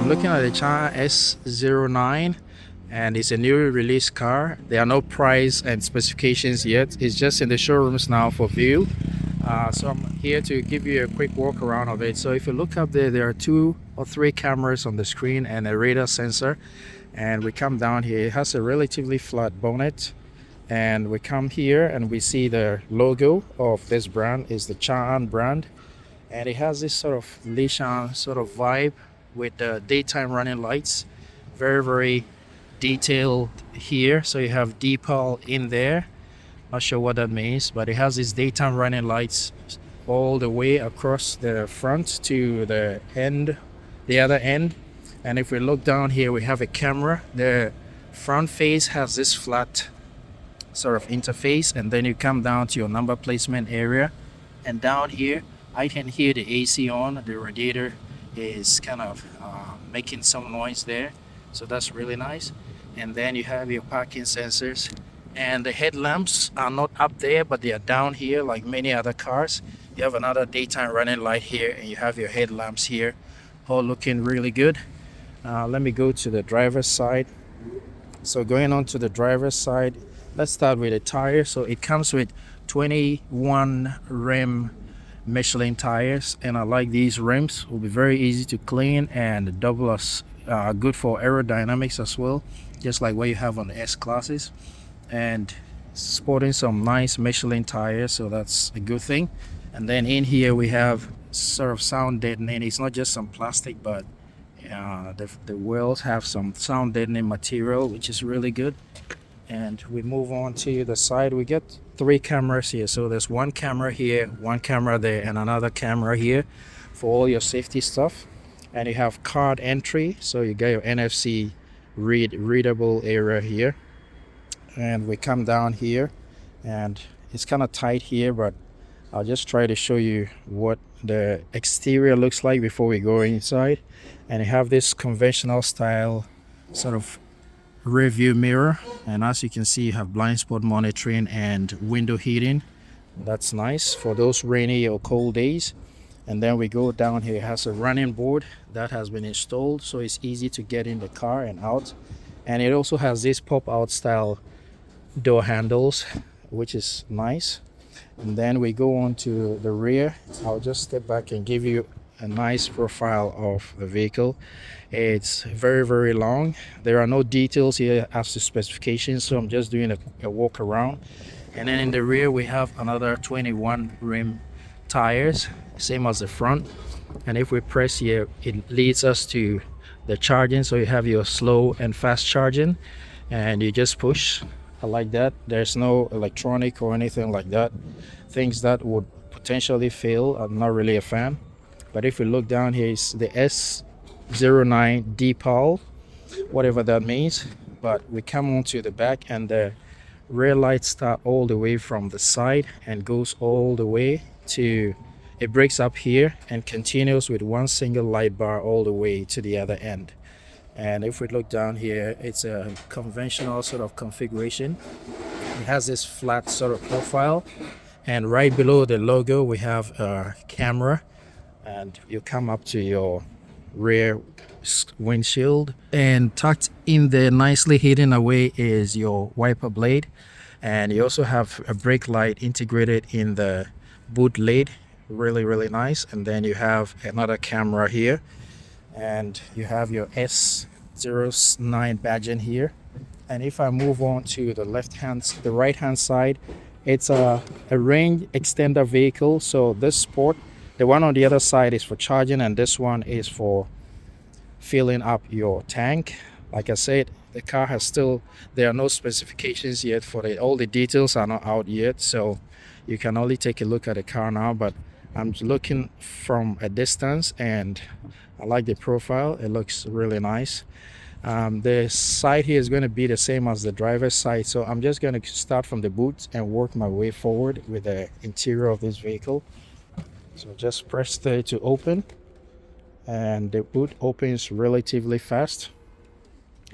I'm looking at the Changan S09 and it's a newly released car. There are no price and specifications yet. It's just in the showrooms now for view. So I'm here to give you a quick walk around of it. So if you look up there, there are 2 or 3 cameras on the screen and a radar sensor. And we come down here, it has a relatively flat bonnet. And we come here and we see the logo of this brand is the Changan brand. And it has this sort of Lishan sort of vibe with the daytime running lights. Very detailed here. So you have decal in there. Not sure what that means, but it has these daytime running lights all the way across the front to the end, the other end. And if we look down here, we have a camera. The front face has this flat sort of interface, and then you come down to your number placement area, and down here I can hear the AC on. The radiator is kind of making some noise there, so that's really nice. And then you have your parking sensors, and the headlamps are not up there, but they are down here like many other cars. You have another daytime running light here, and you have your headlamps here, all looking really good. Let me go to the driver's side. So going on to the driver's side, let's start with the tire. So it comes with 21 rim Michelin tires, and I like these rims. Will be very easy to clean and double as good for aerodynamics as well, just like what you have on the S classes. And sporting some nice Michelin tires, so that's a good thing. And then in here we have sort of sound deadening. It's not just some plastic, but the wheels have some sound deadening material, which is really good. And we move on to the side. We get 3 cameras here. So there's 1 camera here, 1 camera there, and another camera here for all your safety stuff. And you have card entry, so you get your NFC readable area here. And we come down here, and it's kind of tight here, but I'll just try to show you what the exterior looks like before we go inside. And you have this conventional style sort of rear view mirror, and as you can see, you have blind spot monitoring and window heating. That's nice for those rainy or cold days. And then we go down here. It has a running board that has been installed, so it's easy to get in the car and out. And it also has this pop-out style door handles, which is nice. And then we go on to the rear. I'll just step back and give you a nice profile of the vehicle. It's very long. There are no details here as to specifications, so I'm just doing a walk around. And then in the rear we have another 21 rim tires, same as the front. And if we press here, it leads us to the charging. So you have your slow and fast charging, and you just push. I like that. There's no electronic or anything like that. Things that would potentially fail, I'm not really a fan. But if we look down here, it's the S09 decal, whatever that means. But we come on to the back, and the rear lights start all the way from the side and goes all the way to, it breaks up here and continues with 1 single light bar all the way to the other end. And if we look down here, it's a conventional sort of configuration. It has this flat sort of profile, and right below the logo we have a camera. And you come up to your rear windshield, and tucked in there nicely hidden away is your wiper blade. And you also have a brake light integrated in the boot lid, really nice. And then you have another camera here, and you have your S09 badge in here. And if I move on to the right hand side, it's a range extender vehicle. So this Sport, the one on the other side is for charging, and this one is for filling up your tank. Like I said, the car has there are no specifications yet for it. All the details are not out yet, so you can only take a look at the car now. But I'm looking from a distance, and I like the profile. It looks really nice. The side here is going to be the same as the driver's side, so I'm just going to start from the boot and work my way forward with the interior of this vehicle. So just press there to open, and the boot opens relatively fast.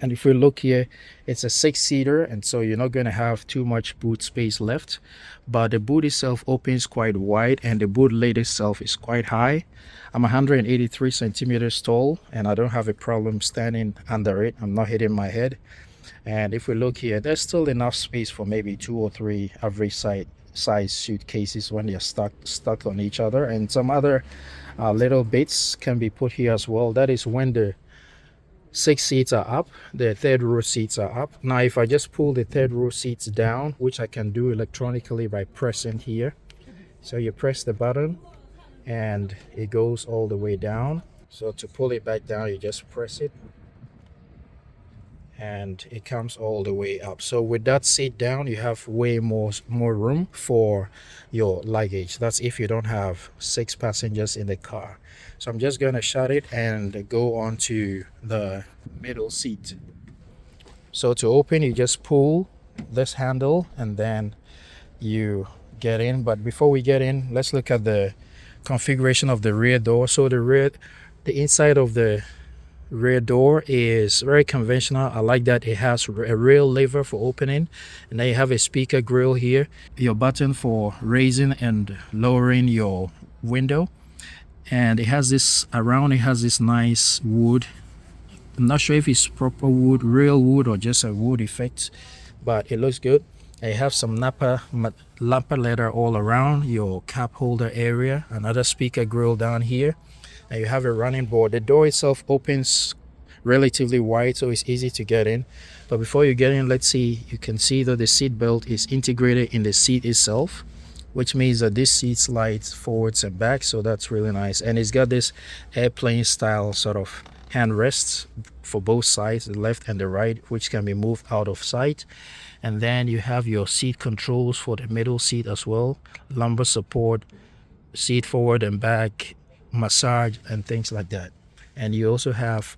And if we look here, it's a 6-seater, and so you're not going to have too much boot space left, but the boot itself opens quite wide, and the boot lid itself is quite high. I'm 183 centimeters tall, and I don't have a problem standing under it. I'm not hitting my head. And if we look here, there's still enough space for maybe 2 or 3 average size suitcases when they're stuck on each other, and some other little bits can be put here as well. That is when the 6 seats are up, the third row seats are up. Now if I just pull the third row seats down, which I can do electronically by pressing here, so you press the button and it goes all the way down. So to pull it back down, you just press it and it comes all the way up. So with that seat down, you have way more room for your luggage. That's if you don't have 6 passengers in the car. So I'm just going to shut it and go on to the middle seat. So to open, you just pull this handle and then you get in. But before we get in, let's look at the configuration of the rear door. So the inside of the rear door is very conventional. I like that it has a real lever for opening, and then you have a speaker grill here, your button for raising and lowering your window, and it has this nice wood. I'm not sure if it's proper wood, real wood, or just a wood effect, but it looks good. And you have some Napa leather all around your cup holder area, another speaker grill down here, and you have a running board. The door itself opens relatively wide, so it's easy to get in. But before you get in, let's see, you can see that the seat belt is integrated in the seat itself, which means that this seat slides forwards and back, so that's really nice. And it's got this airplane style sort of handrests for both sides, the left and the right, which can be moved out of sight. And then you have your seat controls for the middle seat as well, lumbar support, seat forward and back, massage, and things like that. And you also have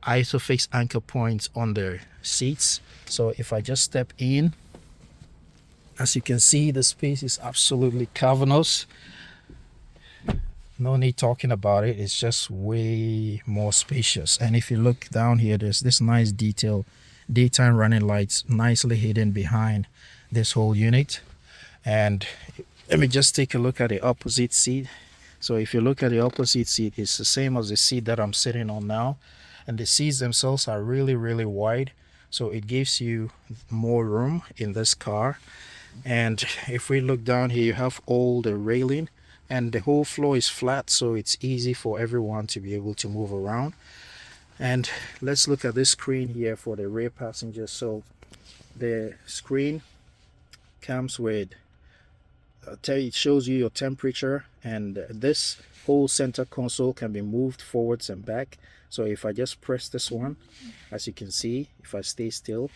isofix anchor points on the seats. So if I just step in, as you can see, the space is absolutely cavernous. No need talking about it. It's just way more spacious. And if you look down here, there's this nice detail, daytime running lights nicely hidden behind this whole unit. And let me just take a look at the opposite seat. So if you look at the opposite seat, it's the same as the seat that I'm sitting on now, and the seats themselves are really wide, so it gives you more room in this car. And if we look down here, you have all the railing, and the whole floor is flat, so it's easy for everyone to be able to move around. And let's look at this screen here for the rear passengers. So the screen comes with it shows you your temperature, and this whole center console can be moved forwards and back. So if I just press this one, as you can see, if I stay still,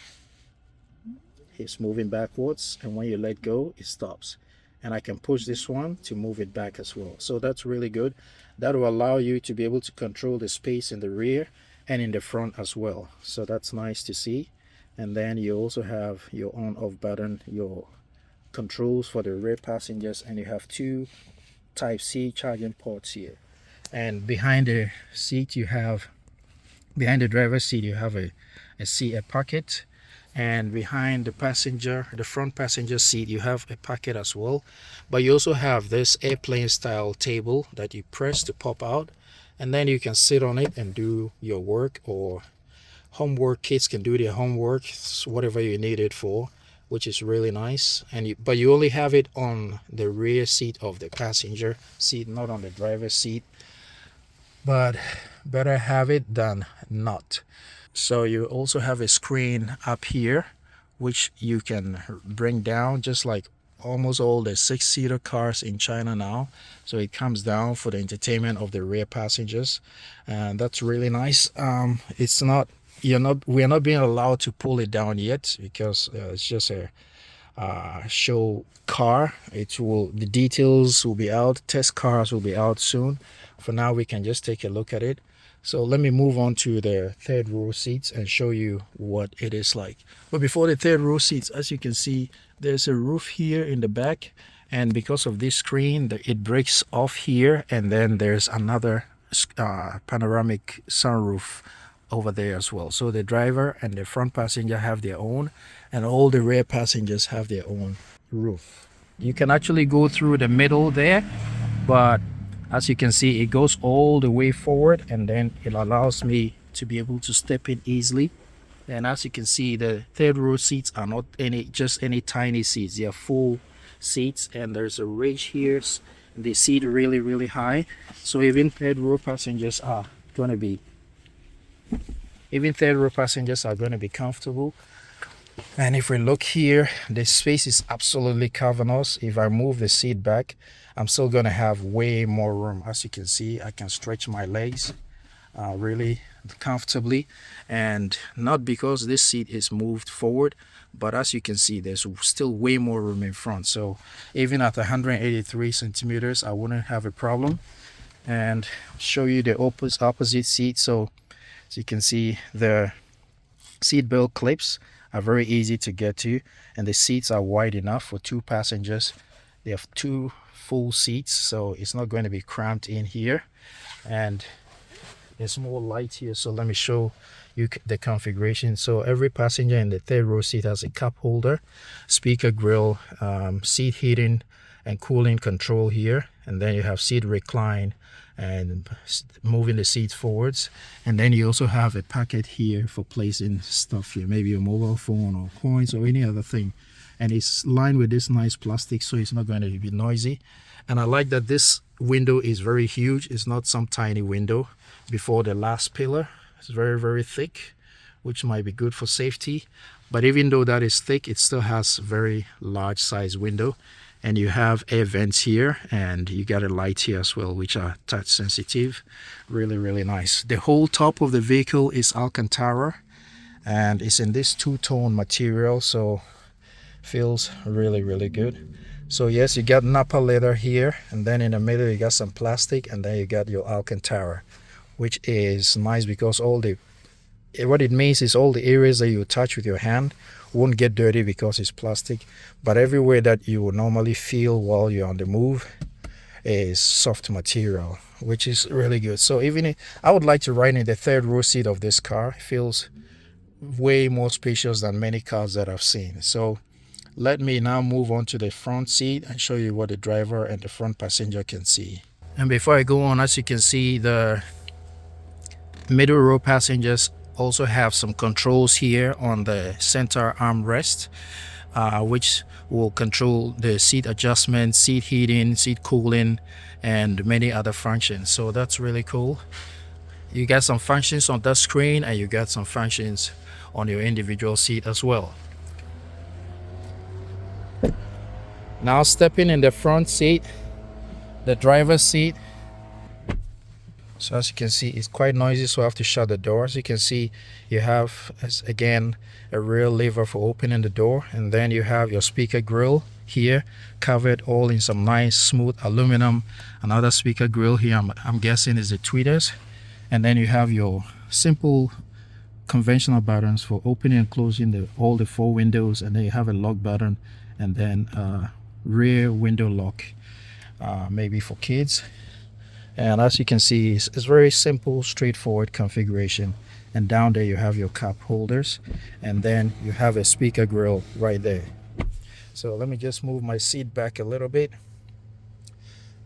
it's moving backwards, and when you let go, it stops. And I can push this one to move it back as well. So that's really good. That will allow you to be able to control the space in the rear and in the front as well. So that's nice to see. And then you also have your on-off button, your controls for the rear passengers, and you have 2 Type-C charging ports here. And behind the seat, behind the driver's seat, you have a pocket, and behind the front passenger seat, you have a pocket as well. But you also have this airplane style table that you press to pop out, and then you can sit on it and do your work, or homework. Kids can do their homework, whatever you need it for, which is really nice. And but you only have it on the rear seat of the passenger seat, not on the driver's seat. But better have it than not. So you also have a screen up here, which you can bring down, just like almost all the 6-seater cars in China now. So it comes down for the entertainment of the rear passengers, and that's really nice. We're not being allowed to pull it down yet, because it's just a show car. The details will be out. Test cars will be out soon. For now, we can just take a look at it. So let me move on to the third row seats and show you what it is like. But before the third row seats, as you can see, there's a roof here in the back, and because of this screen, it breaks off here, and then there's another panoramic sunroof over there as well. So the driver and the front passenger have their own, and all the rear passengers have their own roof. You can actually go through the middle there, but as you can see, it goes all the way forward, and then it allows me to be able to step in easily. And as you can see, the third row seats are not just any tiny seats. They are full seats, and there's a range here. They seat really high, so even third row passengers are going to be comfortable. And if we look here, the space is absolutely cavernous. If I move the seat back, I'm still going to have way more room. As you can see, I can stretch my legs really comfortably, and not because this seat is moved forward, but as you can see, there's still way more room in front. So even at 183 centimeters, I wouldn't have a problem. And show you the opposite seat. So as you can see, the seat belt clips are very easy to get to, and the seats are wide enough for 2 passengers. They have 2 full seats, so it's not going to be cramped in here. And there's more light here, so let me show you the configuration. So every passenger in the third row seat has a cup holder, speaker grill, seat heating and cooling control here, and then you have seat recline and moving the seat forwards. And then you also have a pocket here for placing stuff here, maybe a mobile phone or coins or any other thing. And it's lined with this nice plastic, so it's not going to be noisy. And I like that this window is very huge. It's not some tiny window. Before the last pillar, it's very thick, which might be good for safety. But even though that is thick, it still has very large size window. And you have air vents here, and you got a light here as well, which are touch sensitive. Really nice. The whole top of the vehicle is Alcantara, and it's in this 2-tone material, so feels really good. So yes, you got Napa leather here, and then in the middle you got some plastic, and then you got your Alcantara, which is nice because what it means is all the areas that you touch with your hand won't get dirty because it's plastic, but everywhere that you would normally feel while you're on the move is soft material, which is really good. So even I would like to ride in the third row seat of this car. It feels way more spacious than many cars that I've seen. So let me now move on to the front seat and show you what the driver and the front passenger can see. And before I go on, as you can see, the middle row passengers also have some controls here on the center armrest, which will control the seat adjustment, seat heating, seat cooling, and many other functions. So that's really cool. You got some functions on that screen, and you got some functions on your individual seat as well. Now stepping in the front seat, the driver's seat. So as you can see, it's quite noisy, so I have to shut the door. As you can see, you have, again, a rear lever for opening the door, and then you have your speaker grill here, covered all in some nice smooth aluminum. Another speaker grill here, I'm guessing is the tweeters. And then you have your simple conventional buttons for opening and closing all the 4 windows, and then you have a lock button, and then rear window lock, maybe for kids. And as you can see, it's very simple, straightforward configuration. And down there you have your cup holders, and then you have a speaker grill right there. So let me just move my seat back a little bit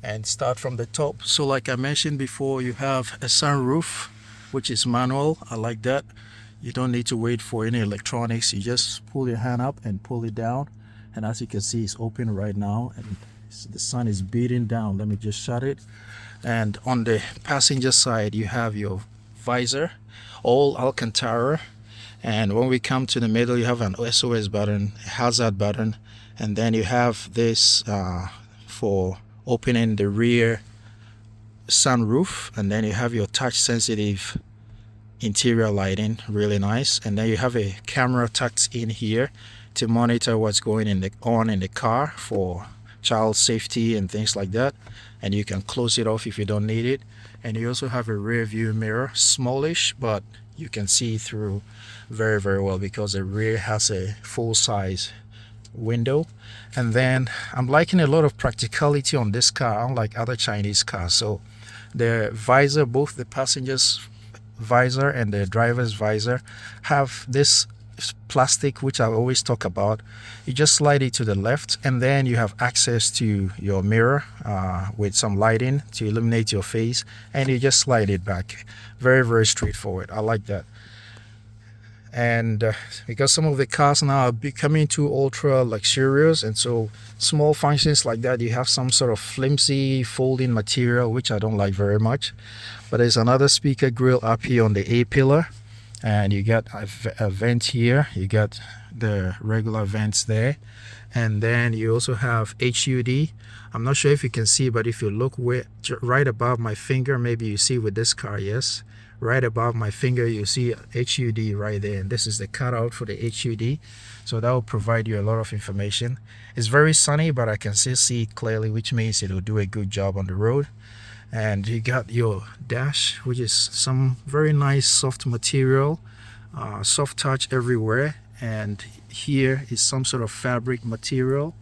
and start from the top. So like I mentioned before, you have a sunroof, which is manual. I like that. You don't need to wait for any electronics. You just pull your hand up and pull it down, and as you can see, it's open right now, and the sun is beating down. Let me just shut it. And on the passenger side, you have your visor, all Alcantara. And when we come to the middle, you have an SOS button, a hazard button, and then you have this for opening the rear sunroof. And then you have your touch sensitive interior lighting, really nice. And then you have a camera tucked in here to monitor what's going on in the car for child safety and things like that. And you can close it off if you don't need it. And you also have a rear view mirror, smallish, but you can see through very well because the rear has a full size window. And then I'm liking a lot of practicality on this car, unlike other Chinese cars. So the visor, both the passengers visor and the driver's visor have this plastic, which I always talk about. You just slide it to the left, and then you have access to your mirror with some lighting to illuminate your face, and you just slide it back. Very, very straightforward. I like that. And because some of the cars now are becoming too ultra luxurious, and so small functions like that, you have some sort of flimsy folding material, which I don't like very much. But there's another speaker grill up here on the A pillar, and you got a vent here. You got the regular vents there, and then you also have HUD. I'm not sure if you can see, but if you look right above my finger, maybe you see with this car, yes, right above my finger you see HUD right there, and this is the cutout for the HUD, so that will provide you a lot of information. It's very sunny, but I can still see it clearly, which means it will do a good job on the road. And you got your dash, which is some very nice soft material, soft touch everywhere, and here is some sort of fabric material.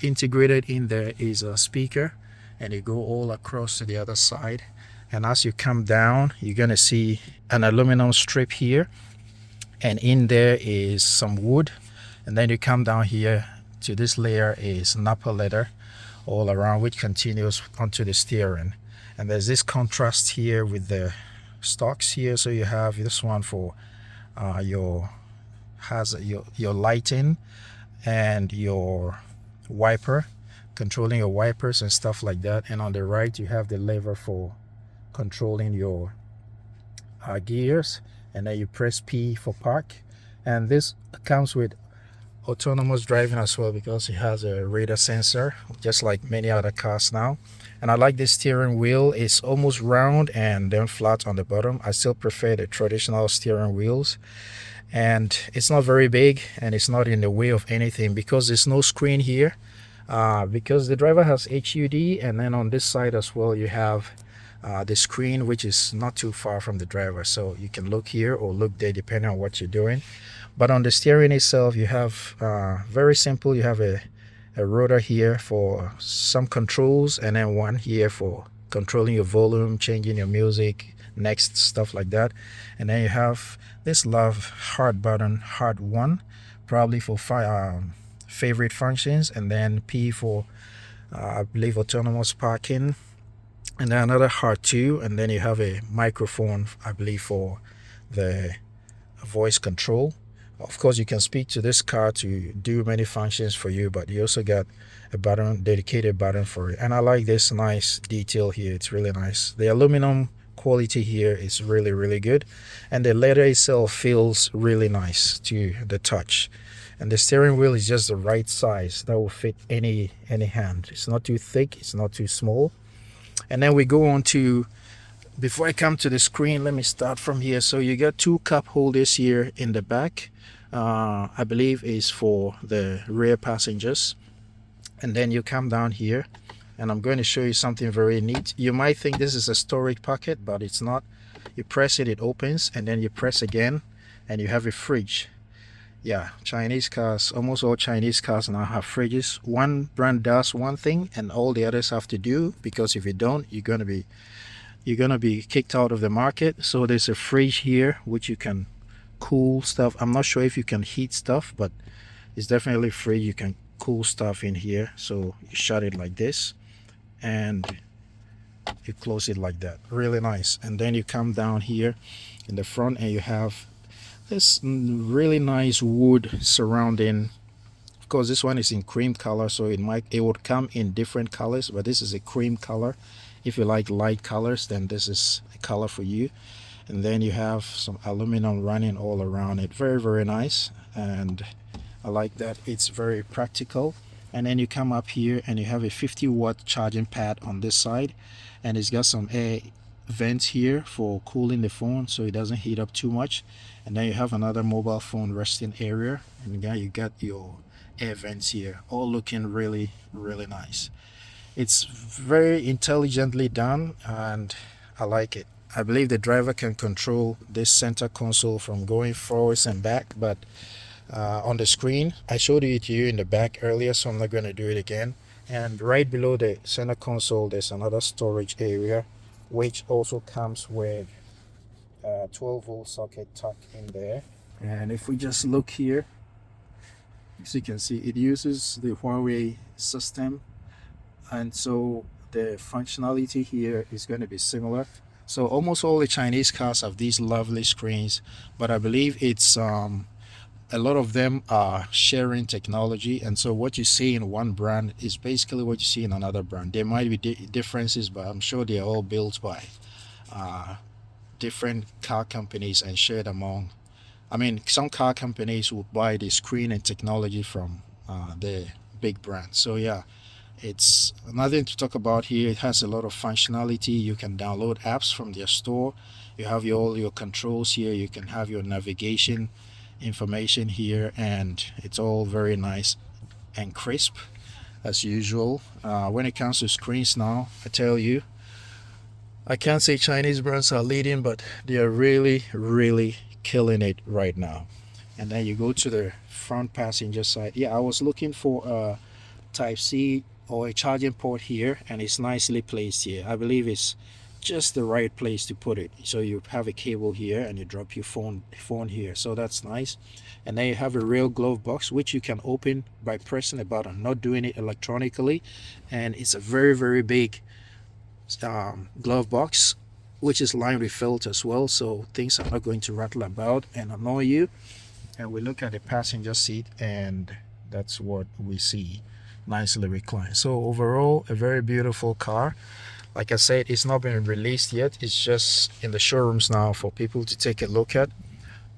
Integrated in there is a speaker, and you go all across to the other side. And as you come down, you're gonna see an aluminum strip here, and in there is some wood. And then you come down here to this layer is Napa leather all around, which continues onto the steering. And there's this contrast here with the stalks here, so you have this one for your lighting and your wiper, controlling your wipers and stuff like that. And on the right you have the lever for controlling your gears, and then you press P for park. And this comes with autonomous driving as well, because it has a radar sensor, just like many other cars now. And I like this steering wheel. It's almost round and then flat on the bottom. I still prefer the traditional steering wheels, and it's not very big, and it's not in the way of anything because there's no screen here, because the driver has HUD, and then on this side as well you have the screen, which is not too far from the driver, so you can look here or look there depending on what you're doing. But on the steering itself, you have very simple. You have a rotor here for some controls, and then one here for controlling your volume, changing your music, next, stuff like that. And then you have this love hard button, hard one, probably for favorite functions, and then P for I believe autonomous parking, and then another hard 2, and then you have a microphone, I believe, for the voice control. Of course, you can speak to this car to do many functions for you, but you also got a button, dedicated button for it. And I like this nice detail here. It's really nice. The aluminum quality here is really, really good, and the leather itself feels really nice to the touch. And the steering wheel is just the right size that will fit any hand. It's not too thick, it's not too small. And then we go on to, before I come to the screen, let me start from here. So you got 2 cup holders here in the back. I believe is for the rear passengers. And then you come down here, and I'm going to show you something very neat. You might think this is a storage pocket, but it's not. You press it, it opens, and then you press again, and you have a fridge. Yeah, Chinese cars, almost all Chinese cars now have fridges. One brand does one thing, and all the others have to do, because if you don't, you're gonna be kicked out of the market. So there's a fridge here which you can cool stuff. I'm not sure if you can heat stuff, but it's definitely free. You can cool stuff in here. So you shut it like this, and you close it like that. Really nice. And then you come down here in the front, and you have this really nice wood surrounding. Of course, this one is in cream color, so it would come in different colors, but this is a cream color. If you like light colors, then this is a color for you. And then you have some aluminum running all around it. Very, very nice, and I like that. It's very practical. And then you come up here, and you have a 50-watt charging pad on this side, and it's got some air vents here for cooling the phone so it doesn't heat up too much. And then you have another mobile phone resting area, and now you got your air vents here, all looking really, really nice. It's very intelligently done, and I like it. I believe the driver can control this center console from going forwards and back, but on the screen, I showed it to you in the back earlier, so I'm not going to do it again. And right below the center console, there's another storage area, which also comes with 12-volt socket tucked in there. And if we just look here, as you can see, it uses the Huawei system, and so the functionality here is going to be similar. So almost all the Chinese cars have these lovely screens, but I believe it's a lot of them are sharing technology, and so what you see in one brand is basically what you see in another brand. There might be differences, but I'm sure they are all built by different car companies and shared among, I mean, some car companies would buy the screen and technology from the big brands. So yeah, it's nothing to talk about here. It has a lot of functionality. You can download apps from their store. You have all your controls here. You can have your navigation information here, and it's all very nice and crisp as usual. When it comes to screens now, I tell you, I can't say Chinese brands are leading, but they are really killing it right now. And then you go to the front passenger side. Yeah, I was looking for a type C or a charging port here, and it's nicely placed here. I believe it's just the right place to put it. So you have a cable here and you drop your phone here, so that's nice. And then you have a real glove box which you can open by pressing a button, not doing it electronically. And it's a very big glove box, which is lined with felt as well, so things are not going to rattle about and annoy you. And we look at the passenger seat, and that's what we see, nicely reclined. So overall, a very beautiful car. Like I said, it's not been released yet. It's just in the showrooms now for people to take a look at.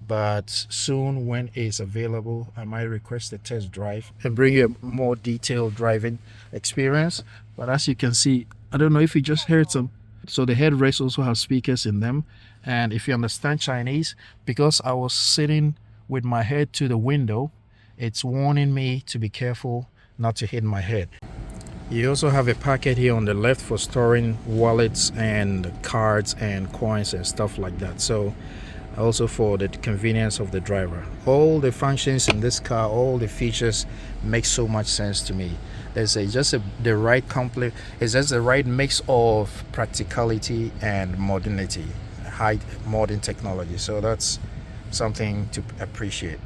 But soon, when it's available, I might request a test drive and bring you a more detailed driving experience. But as you can see, I don't know if you just heard some. So the headrests also have speakers in them. And if you understand Chinese, because I was sitting with my head to the window, it's warning me to be careful not to hit my head. You also have a pocket here on the left for storing wallets and cards and coins and stuff like that. So also for the convenience of the driver. All the functions in this car, all the features make so much sense to me. There's the right it's just the right mix of practicality and modernity, high modern technology. So that's something to appreciate.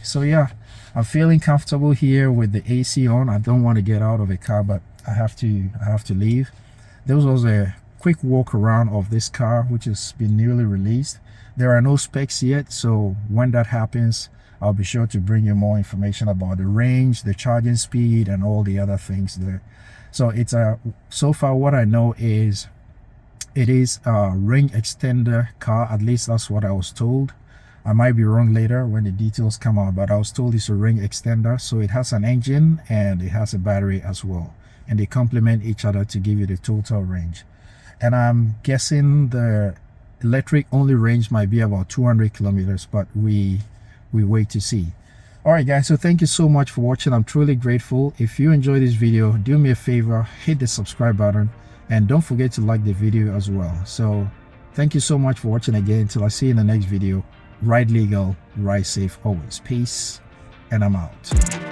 So yeah, I'm feeling comfortable here with the AC on. I don't want to get out of the car, but I have to leave. There was a quick walk around of this car, which has been newly released. There are no specs yet, so when that happens, I'll be sure to bring you more information about the range, the charging speed, and all the other things there. So it's so far what I know is it is a range extender car. At least that's what I was told. I might be wrong later when the details come out, but I was told it's a range extender. So it has an engine and it has a battery as well, and they complement each other to give you the total range. And I'm guessing the electric only range might be about 200 kilometers, but we wait to see. All right guys, so thank you so much for watching. I'm truly grateful. If you enjoyed this video, do me a favor, hit the subscribe button, and don't forget to like the video as well. So thank you so much for watching again. Until I see you in the next video, ride legal, ride safe always. Peace, and I'm out.